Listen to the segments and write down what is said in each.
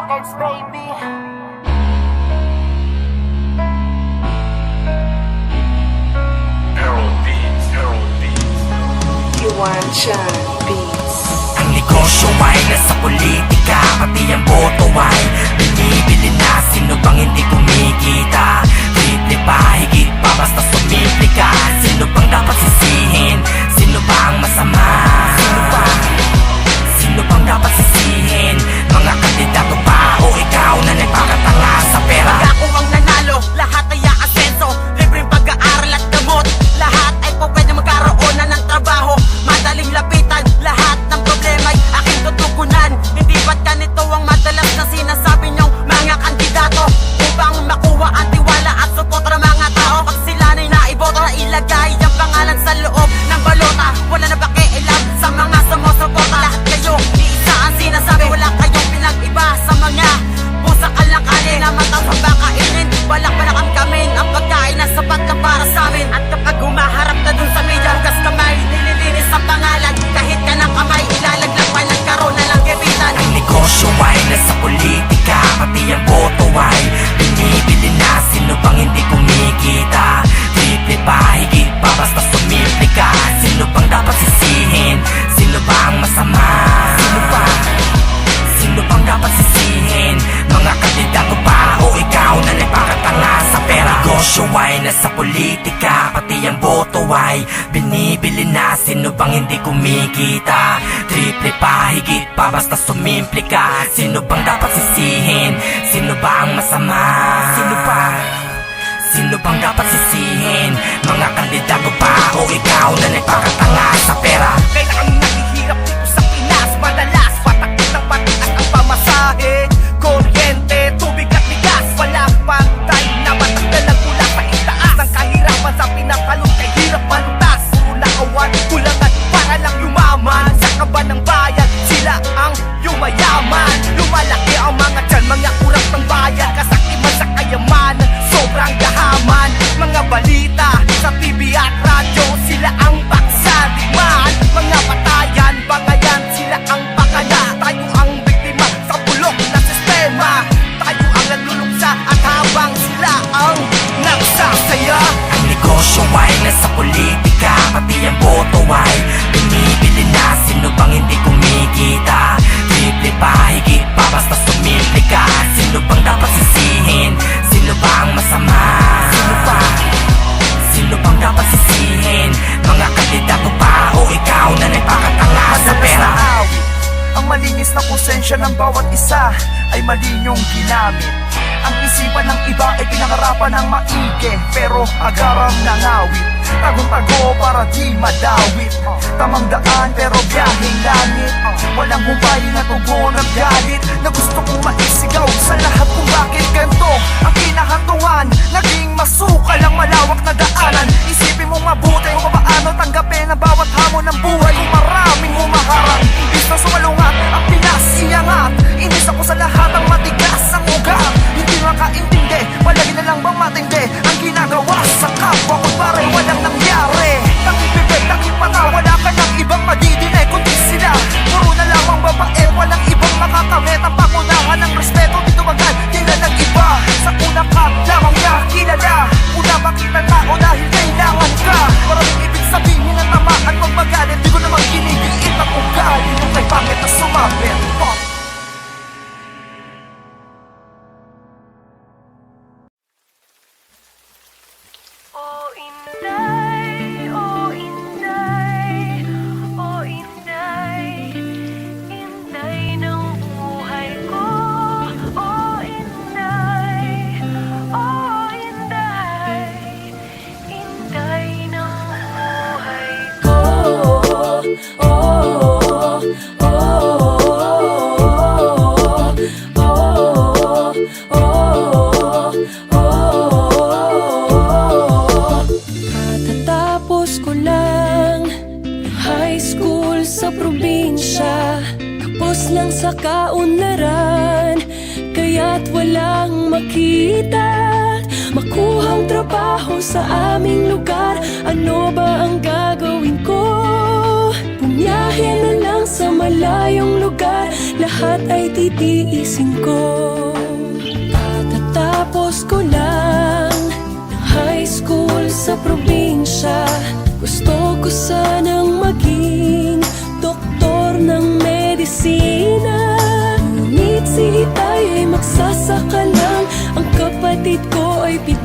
Records, baby. Harold Beats. You want John Beats. Ang negosyo ay nasa politika, pati ang boto ay binibili na. Sino bang hindi kumikita? Triple pa, higit pa, basta sumipli ka. Sino bang dapat sisihin? Sino ba ang masama? Sino bang dapat sisihin? Mga kandidato ba o ikaw na nagpakatanga sa pera? Pag ako ang nanalo, lahat ay aasenso. Libreng pag-aaral at gamot, lahat ay po pwede magkaroon na ng trabaho. Madaling lapitan, lahat ng problema ay aking tutugunan. Hindi ba't ganito ang madalas na sinasabi niyong mga kandidato? Upang makuha ang tiwala at suporta ng mga tao. Pag sila na'y naiboto na ilagay ang pangalan sa loob ng balota, wala na pakialam sa mga sumusuporta. Lahat kayo, iisa ang sinasabi, wala kayong pinag-iba sa mga pusa kalangkalin na matang pagkakainin. Balak-balak ang kamin, ang pagkain na sapat lang para sa amin. At kapag humaharap na dun sa media, hugas kamay, nililinis ang pangalan. Kahit ka ng kamay, ilalaglag pa, nagkaroon na lang gebitan. Ang negosyo ay nasa politika, pati ang boto ay binibili na. Sino bang hindi kumikita? Triple pa, higit pa, basta sumipli ka. Sino bang dapat sisihin? Sino ba ang masama? Sino bang dapat sisihin? Mga kandidato ba o ikaw na nagpakatanga sa pera? Negosyo ay nasa politika, pati ang boto ay binibili na. Sino bang hindi kumikita? Triple pa, higit pa, basta sumimple ka. Sino bang dapat sisihin? Sino ba ang masama? Sino bang dapat sisihin? Mga kandidato ba o ikaw na nagpakatanga sa pera? Kailangan naghihirap dito sa Pinas, madalas patakit ng patikas ang pamasahe. Kuryente, tubig at bigas, walang pantay na matagdalag mula sa itaas. Ang kahirapan sa pinatalon kay hirap malutas. Puro kawan, kulangan para lang yumaman. Sa kaban ng bayan, sila ang yumayaman. Lumalaki ang mga tiyan, mga kurap ng bayan. Kasakiman sa kayamanan, sobrang gahaman. Mga balita sa TV at radyo, sila ang baksadigman. Mga patayan, bangayan, sila ang pakana. Tayo ang biktima sa bulok na sistema. Tayo ang naluluksa at habang sila ang nagsasaya. Ang negosyo ay nasa politika, pati ang boto ay binibili na. Sino bang hindi kumikita? Triple pa, higit pa, basta sumipli ka. Sino bang dapat sisihin? Sino ba ang masama? Sino bang dapat sisihin? Mga kandidato ba o ikaw na nagpakatanga sa pera? Ang malinis na konsensya ng bawat isa ay mali niyong ginamit. Ang isipan ng iba ay pinangarapan ng maigi, pero agaram ng awit. Tagong-tago para di madawit. Tamang daan pero biyaheng langit. Walang humpay na tugon ng galit na gusto kong maisigaw sa lahat kung bakit ganito ang kinahantungan. Naging masukal ang malawak na daanan. Isipin mong mabuti kung paano tanggapin ang bawat hamon ng buhay. Kung maraming humaharang, imbis na sumalungat ang Pinas iangat. Imbis ako sa lahat ang matigas ang ugat. Hindi makaintindi, palagi na lang bang matindi ang ginagawa sa kapwa ko pare walang nangyari. Nakipibig, nakipata, wala ka ng ibang madidine kundi sila. Puro na lamang babae, walang ibang makakamit. Ang pangunahan ng respeto dito agad, tila nag-iba. Sa una ka lamang niya kilala. Una makita na o dahil kailangan ka. Maraming ibig sabihin na tamaan pag magalit. Di ko naman ginigiit ang ugali nung kay pangit na sumabit. Oh Inday, oh Inday, oh Inday, Inday ng buhay ko. Oh Inday, oh Inday, Inday ng buhay ko. Oh, oh, oh, katatapos ko lang high school sa probinsya. Kapos lang sa kaunlaran, kaya't walang makita. Makuhang trabaho sa aming lugar, ano ba ang gagawin ko? Bumiyahe na lang sa malayong lugar. Lahat lahat ay titiisin ko. Katatapos ko lang ng high school sa probinsya. Gusto ko sanang maging doktor ng medisina. Ngunit si Itay ay magsasaka lang, ang kapatid ko ay 7.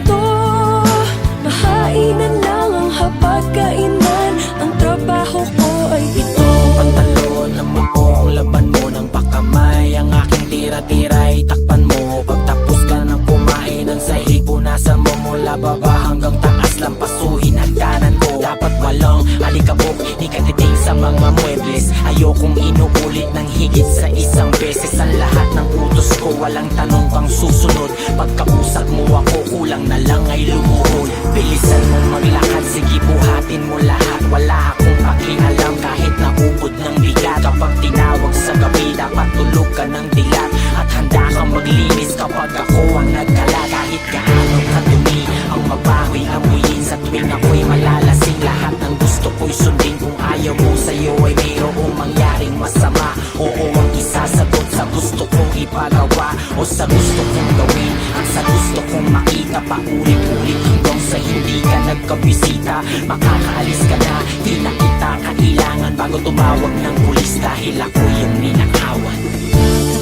Mahainan lang ang hapagkainan, ang trabaho ko ay ito. Pantalon ng maong laban mo ng pakamay. Ang aking tira-tira takpan mo. Pagtapos ka ng kumain, ang sahig punasan mo mula baba hanggang taas. Lampasuhin ang kanan ko. Dapat walong alikabok, di ka titing sa mga muebles. Ayokong inuulit ng higit sa isang beses. Ang lahat ng utos ko, walang tanong kang susunod. Pagkausap mo ako, kulang na lang ay lumuhod. Bilisan mong maglakad, sige buhatin mo lahat. Wala akong pakialam kahit naubod ng bigat. Kapag tinawag sa gabi, dapat tulog ka ng dilat. At handa kang maglinis kapag ako ang nagkala. Kahit gaano kadumi ang mabawi amuyin, sa tuwing ako'y malalasing. Lahat ng gusto ko'y sundin. Kung ayaw mo sa'yo ay mayroong mangyaring masama. Oo ang isasagot sa gusto kong ipagawa o sa gusto kong gawin. Ang sa gusto kong makita paulit-ulit hanggang sa hindi ka nagkabisita. Makakaalis ka na, di na kita kailangan bago tumawag ng pulis dahil ako yung ninakawan.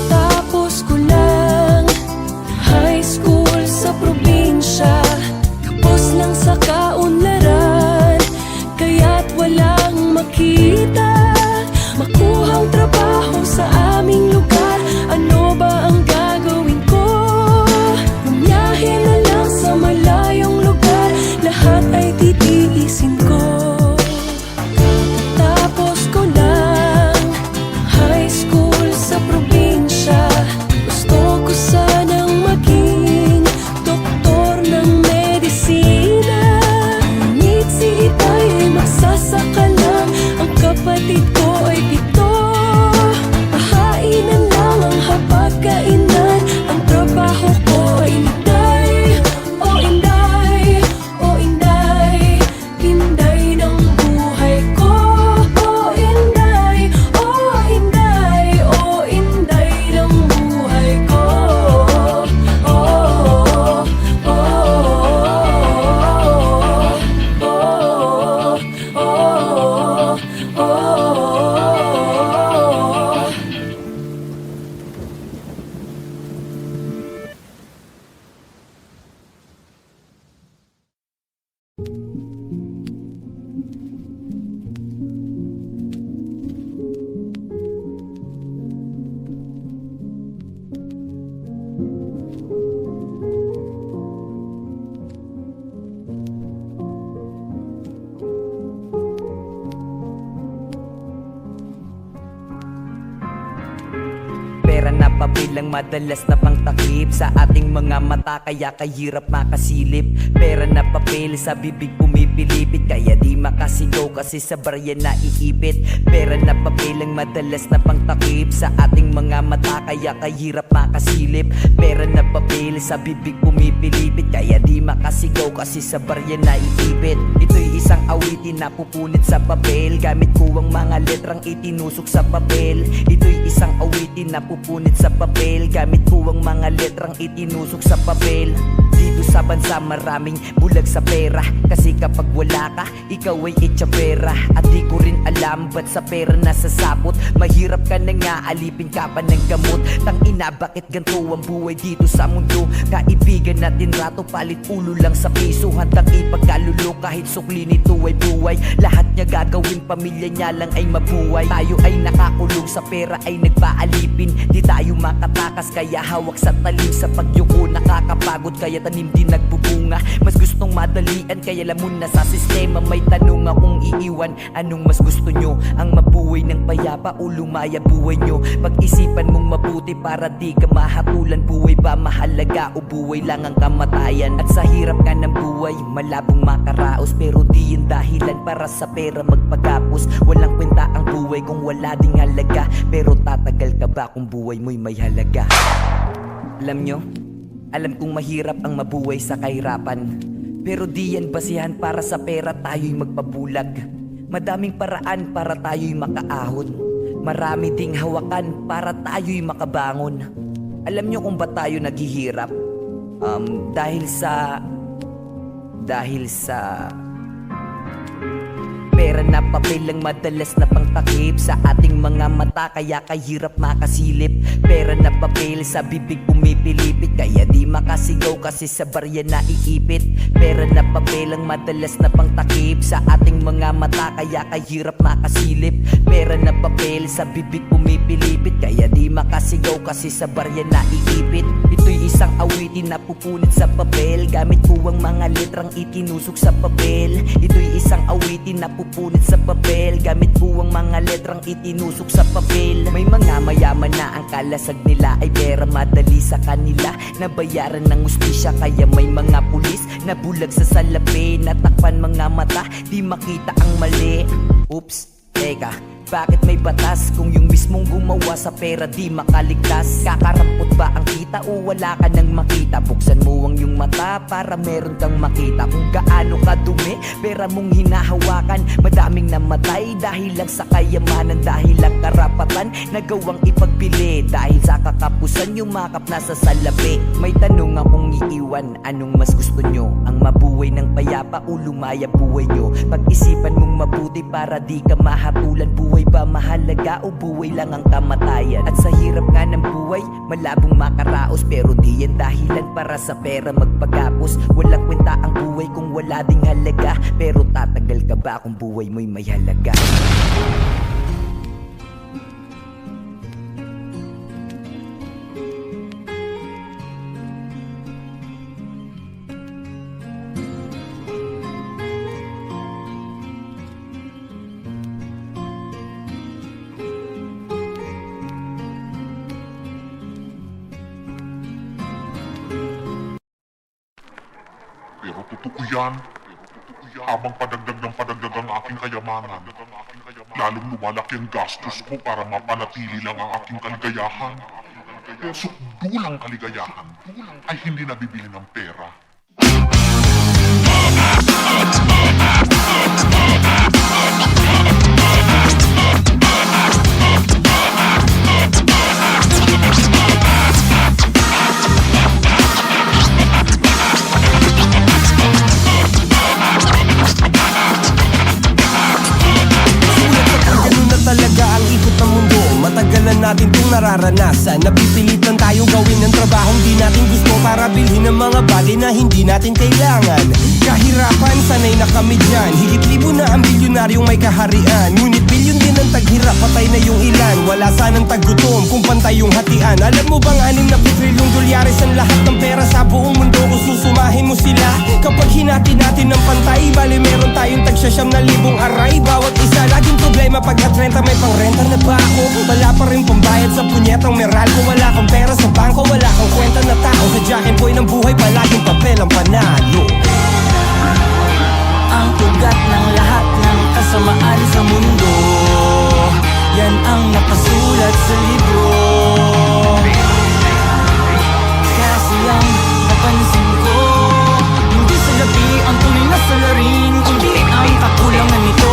Tapos ko lang high school sa probinsya. Kapos lang sa kaunlaran, kaya't walang makita. Makuhang trabaho sa aming lugar, ano ba ang gagawin ko? Bumiyahe na lang sa malayong lugar, lahat ay titiisin ko. Tapos ko lang high school sa probinsya. Gusto ko sanang maging doktor ng medisina. Ngunit si Itay ay magsasaka lang, ang kapatid ko ay 7. Mahainan lang ang hapagkainan, ang trabaho ko ay Inday. Oh Inday, oh Inday, Inday ng buhay ko. Oh Inday, oh Inday, oh Inday ng buhay ko. Oh, oh, oh, oh, oh, oh. Pera na pabilang madalas na pangtakip sa ating mga mata, kaya kahirap makasilip. Pera na papel sa bibig pumipilipit, kaya di makasigaw kasi sa barya na iipit. Pera na papel ang madalas na pangtakip sa ating mga mata, kaya kahirap makasilip. Pera na papel sa bibig pumipilipit, kaya di makasigaw kasi sa barya na iipit. Ito'y isang awitin na pupunit sa papel, gamit ko ang mga letrang itinusok sa papel. Ito'y isang awitin na pupunit sa papel, gamit ko ang mga letrang itinusok sa papel. Dito sa bansa maraming bulag sa pera, kasi kapag wala ka, ikaw ay itsapera. At di ko rin alam ba't sa pera nasasapot. Mahirap ka na nga, alipin ka pa ng gamot. Tangina, bakit ganito ang buhay dito sa mundo? Kaibigan natin rato, palit ulo lang sa piso. Handang ipagkalulo kahit sukli nito ay buhay. Lahat niya gagawin, pamilya niya lang ay mabuhay. Tayo ay nakakulong sa pera ay nagpaalipin. Di tayo makatakas kaya hawak sa talim. Sa pagyuko nakakapagod kaya tanim di nagbubunga. Mas gustong madalian kaya lamon na sa sistema. May tanong akong iiwan, anong mas gusto nyo? Ang mabuhay ng payapa o lumaya buhay nyo? Pag-isipan mong mabuti para di ka mahatulan. Buhay ba mahalaga o buhay lang ang kamatayan? At sa hirap nga ng buhay, malabong makaraos, pero di yun dahilan para sa pera magpagapos. Walang kwenta ang buhay kung wala ding halaga, pero tatagal ka ba kung buhay mo'y may halaga? Alam nyo, alam kong mahirap ang mabuhay sa kahirapan, pero di yan basihan para sa pera tayo'y magpabulag. Madaming paraan para tayo'y makaahon, marami ding hawakan para tayo'y makabangon. Alam nyo kung ba't tayo naghihirap? Dahil sa pera na papel ang madalas na pangtakip sa ating mga mata, kaya kahirap makasilip. Pera na papel sa bibig pumipilipit, kaya di makasigaw kasi sa barya na iipit. Pera na papel ang madalas na pangtakip sa ating mga mata, kaya kahirap makasilip. Pera na papel sa bibig pumipilipit, kaya di makasigaw kasi sa barya na iipit. Ito'y isang awitin na pupunit sa papel, gamit po ang mga letrang itinusok sa papel. Ito'y isang awitin na pupunit sa papel, gamit po ang mga letrang itinusok sa papel. May mga mayaman na ang kalasag nila ay pera madali sa kanila, nabayaran ng ustisya, kaya may mga pulis na bulag sa salapi, natakpan mga mata, di makita ang mali. Oops, teka, bakit may batas kung yung mismong gumawa sa pera di makaligtas? Kakarampot ba ang kita o wala ka nang makita? Buksan mo ang iyong mata para meron kang makita kung gaano kadumi pera mong hinahawakan. Madaming namatay dahil lang sa kayamanan, dahil lang karapatan nagawang ipagpili, dahil sa kakapusan yumakap na sa salapi. May tanong akong iiwan, anong mas gusto nyo? Ang mabuhay ng payapa o lumaya buhay nyo? Pag-isipan mong mabuti para di ka mahatulan. Buhay ba mahalaga o buhay lang ang kamatayan? At sa hirap nga ng buhay, malabong makaraos, pero di yan dahilan para sa pera magpagapos. Walang kwenta ang buhay kung wala ding halaga, pero tatagal ka ba kung buhay mo'y may halaga? Pero totoo yan, habang padagdag ng padagdag ang aking kayamanan, lalong lumalaki ang gastos ko para mapanatili lang ang aking kaligayahan. Pusok dulang kaligayahan ay hindi nabibili ng pera. Talaga ang ikot ng mundo, matagal na natin itong nararanasan. Napipilitan tayong gawin ng trabahong di natin gusto para bilhin ng mga bagay na hindi natin kailangan. Kahirapan, sanay na kami dyan. Higit libo na ang bilyonaryong may kaharian, ngunit bilyon din ang taghirap, patay na yung ilan. Wala sanang taggutom kung pantay yung hatian. Alam mo bang 6 na trilyong dolyares ang lahat ng pera sa buong mundo kung susumahin mo sila? Kapag hinati natin ng pantay, bali meron tayong tag-7,000 aray bawat isa. Laging problema pag at renta, may pang-renta na ba ako? Wala pa rin pambayad sa punyetang Meralco. Wala kang pera sa bangko, wala kang kwenta na tao. Sa Jack and Boy ng buhay, palaging papel ang panalo. Ang ugat ng lahat ng kasamaan sa mundo, yan ang nakasulat sa libro. Kasi ang napansin ko, hindi salapi ang tunay na salarin, kundi ang kakulangan nito.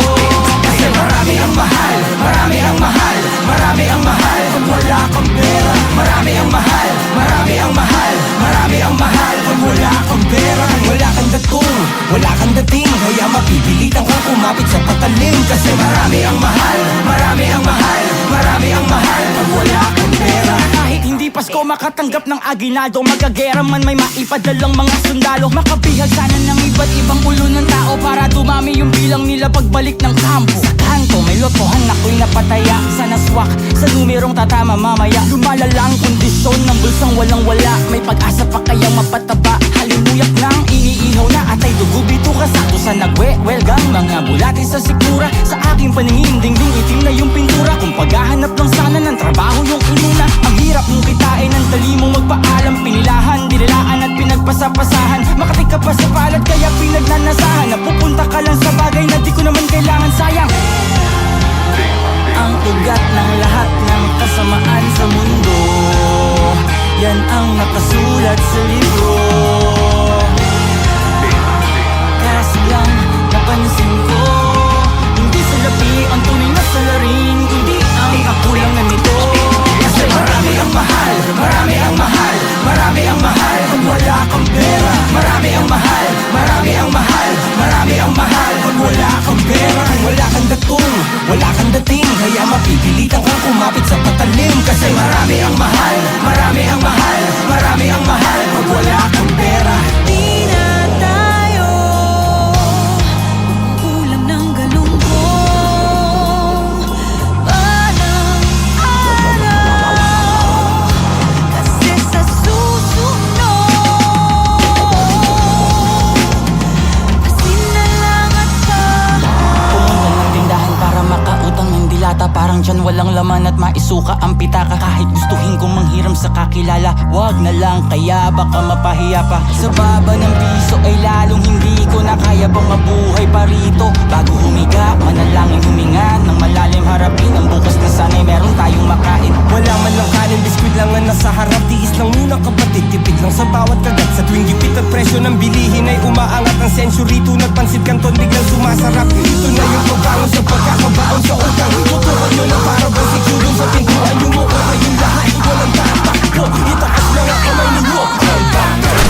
Kasi marami ang mahal, marami ang mahal, marami ang mahal pag wala kang pera. Marami ang mahal, marami ang mahal, marami ang mahal pag wala kang pera. Wala kang datong, wala kang dating, kaya mapipilitan kang kumapit sa patalim. Kasi marami ang mahal, marami ang mahal, marami ang mahal pag wala kang pera. Kahit hindi Pasko makatanggap ng aginaldo, magagera man may maipadalang mga sundalo. Makabihag sana ng iba't ibang ulo ng tao para dumami yung bilang nila pagbalik ng kampo. Sa kanto may lotohan ako'y napataya sa naswak, sa numerong tatama mamaya. Lumala lang kondisyon ng bulsang walang wala, may pag-asa pa kayang mapataba. Halimuyak nang iniihaw na atay dugo, bito kasado sa nagwe-welgang mga bulati sa sikura. Sa aking paningin dingding itim na yung pintura, kung paghahanap lang sana ng trabaho yung inuna. Ang hirap mong kitain, ang dali mong magpaalam, pinilahan, dinilaan at pinagpasapasahan. Makatik ka pa sa palad kaya pinagnanasahan, napupunta ka lang sa bagay na di ko naman kailangan, sayang. Ang ugat ng lahat ng kasamaan sa mundo, yan ang nakasulat sa libro. Kaso lang napansin ko, hindi salapi ang tunay na salarin, kundi ang ako. mapipilitan kang kumapit sa patalim. Kasi marami ang mahal, marami ang mahal, marami ang mahal pag wala kang pera. Di na tayo ulam ng galunggong balang araw. Kasi sa susunod asin na lang at Pumunta ng tindahan para makautang ng dilata. Parang dyan walang laman at maisuka ang pitaka. Kahit gustuhin kong manghiram sa kakilala, wag na lang kaya baka mapahiya pa. Sa baba ng piso ay lalong hindi ko na kaya pang mabuhay pa rito. Bago humiga, manalangin huminga ng malalim, harapin ang bukas na sana'y meron tayong makain. Wala man lang kanin, biskwit lang ang nasa harap. Tiis lang muna kapatid, tipid lang sa bawat kagat. Sa tuwing gipit at presyo ng bilihin ay umaangat ang sensory. Tunad pansit kanton, biglang sumasarap. Ito na yung pagbangon sa pagkakabaon sa utang. Tutukan nyo na para bang siguro sa pintuan yung mukha kayong lahat. Walang tatakbo, itaas lang ang kamay ninyo.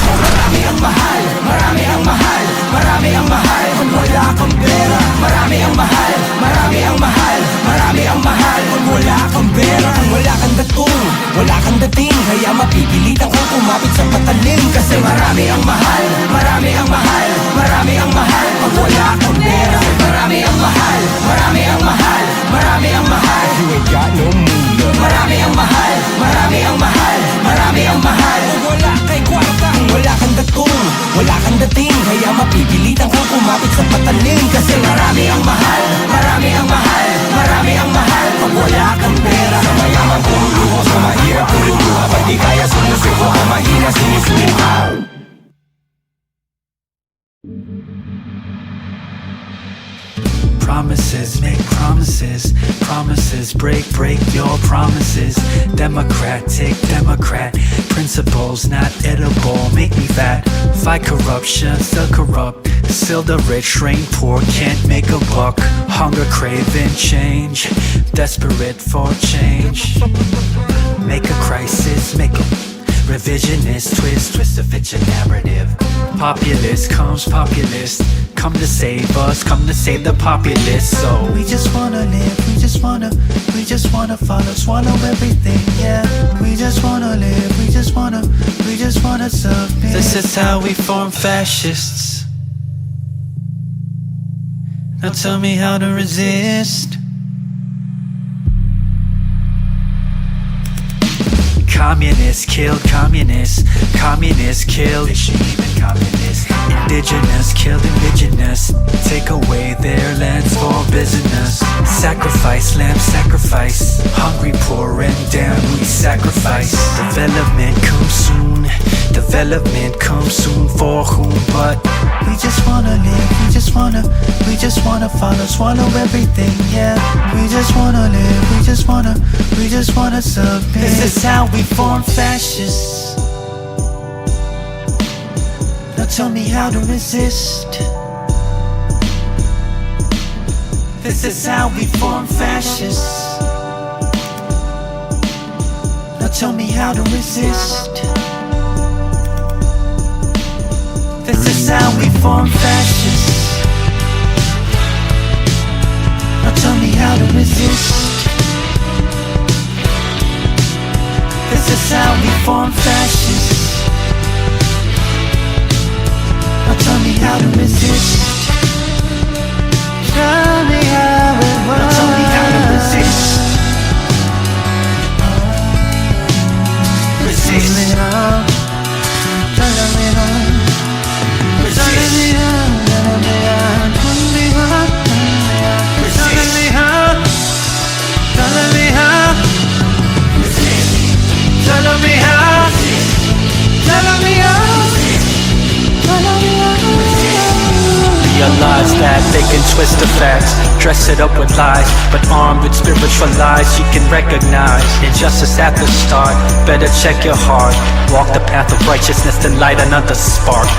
Marami ang mahal, marami ang mahal, marami ang mahal kung wala kang pera. Marami ang mahal, marami ang mahal, marami ang mahal kung wala kang pera. Kung wala kang datong, wala kang dating, kaya mapipilitan kang kumapit sa patalim. Kasi marami ang mahal, marami ang mahal, marami ang mahal pag wala kang pera. Marami ang mahal, marami ang mahal, marami ang mahal. You ain't got no moolah. Marami ang mahal, marami ang mahal, marami ang mahal kung wala kay kwarta. Kung wala kang datong, wala kang dating, kaya mapipilitan kang kumapit sa patalim. Kasi marami ang mahal, marami ang mahal, marami ang mahal pag wala kang pera. Sa mayaman pumuluho, sa mahirap pululuha. Pag di kaya sumusuko, ang mahina sinusuka. Promises, make promises, promises, break your promises. Democratic, Democrat, principles not edible, make me fat. Fight corruption, still corrupt, still the rich, reign poor, can't make a buck. Hunger craving change, desperate for change. Make a crisis, make a revisionist twist to fit your narrative. Populist comes populist, come to save us, come to save the populace. So we just wanna live, we just wanna follow, swallow everything, yeah. We just wanna live, we just wanna submit. This is how we form fascists. Now tell me how to resist. Communists killed communists, communists killed even communists. Indigenous killed indigenous, take away their lands for business. Sacrifice, lamb sacrifice, hungry, poor and down we sacrifice. Development comes soon, development comes soon for whom? But we just wanna live, we just wanna follow, swallow everything, yeah. We just wanna live, we just wanna submit. This is how we form fascists. Now tell me how to resist. This is how we form fascists. Now tell me how to resist. This is how we form fascists. Now tell me how to resist. This is how we form fascists. Now tell me how to resist. Tell me how it works. Now tell me how to resist. Resist. Tell me how. Tell me how. Resist. Tell me how. Tell me how. Tell me how. Tell me how. Tell me how. Tell me how. Realize that they can twist the facts, dress it up with lies, but armed with spiritual lies, you can recognize injustice at the start. Better check your heart, walk the path of righteousness, then light another spark.